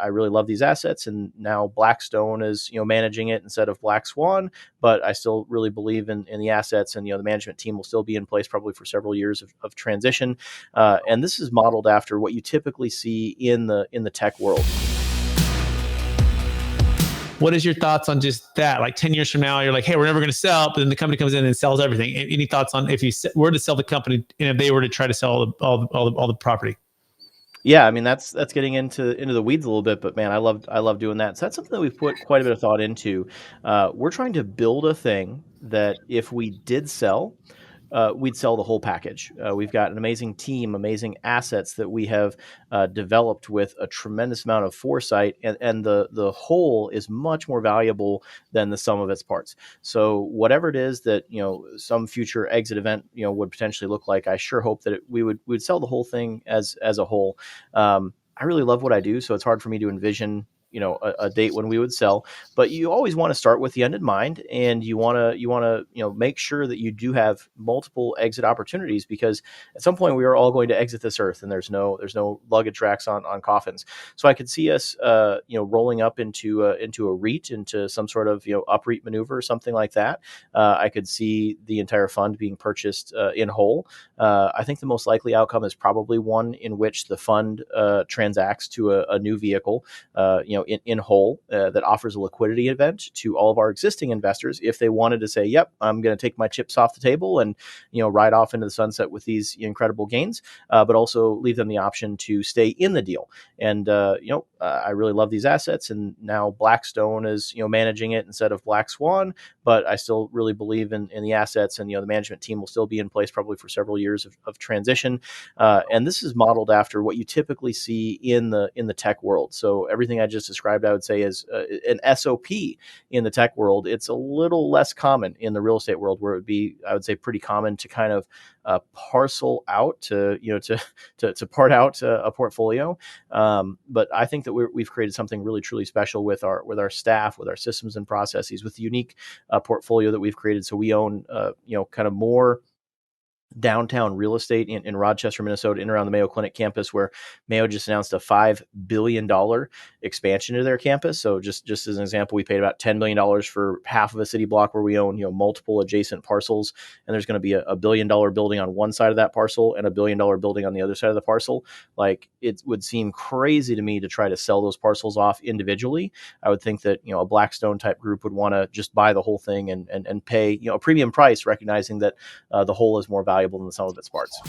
I really love these assets, and now Blackstone is managing it instead of Black Swan. But I still really believe in the assets, and the management team will still be in place probably for several years of transition. And this is modeled after what you typically see in the tech world. What is your thoughts on just that? Like 10 years from now, you're like, hey, we're never going to sell, but then the company comes in and sells everything. Any thoughts on if you were to sell the company and if they were to try to sell all the property? Yeah, I mean that's getting into the weeds a little bit, but man, I love doing that. So that's something that we've put quite a bit of thought into. We're trying to build a thing that if we did sell, we'd sell the whole package. We've got an amazing team, amazing assets that we have developed with a tremendous amount of foresight, and the whole is much more valuable than the sum of its parts. So whatever it is that some future exit event would potentially look like, I sure hope that we'd sell the whole thing as a whole. I really love what I do, so it's hard for me to envision a date when we would sell, but you always want to start with the end in mind, and you want to make sure that you do have multiple exit opportunities, because at some point we are all going to exit this earth, and there's no luggage racks on coffins. So I could see us rolling up into a REIT, into some sort of UPREIT maneuver or something like that. I could see the entire fund being purchased in whole. I think the most likely outcome is probably one in which the fund transacts to a new vehicle in whole that offers a liquidity event to all of our existing investors if they wanted to say, yep, I'm going to take my chips off the table and ride off into the sunset with these incredible gains, but also leave them the option to stay in the deal. And I really love these assets, and now Blackstone is managing it instead of Black Swan. But I still really believe in the assets, and the management team will still be in place probably for several years of transition. And this is modeled after what you typically see in the tech world. So everything I just described, I would say, is an SOP in the tech world. It's a little less common in the real estate world, where it would be, I would say, pretty common to kind of parcel out to part out a portfolio. But I think that we've created something really truly special with our staff, with our systems and processes, with the unique portfolio that we've created. So we own kind of more downtown real estate in Rochester, Minnesota, in around the Mayo Clinic campus, where Mayo just announced a $5 billion expansion to their campus. So just as an example, we paid about $10 million for half of a city block where we own multiple adjacent parcels, and there's going to be a $1 billion building on one side of that parcel and a $1 billion building on the other side of the parcel. Like, it would seem crazy to me to try to sell those parcels off individually. I would think that a Blackstone type group would want to just buy the whole thing and pay a premium price, recognizing that the whole is more valuable than the sum of its parts.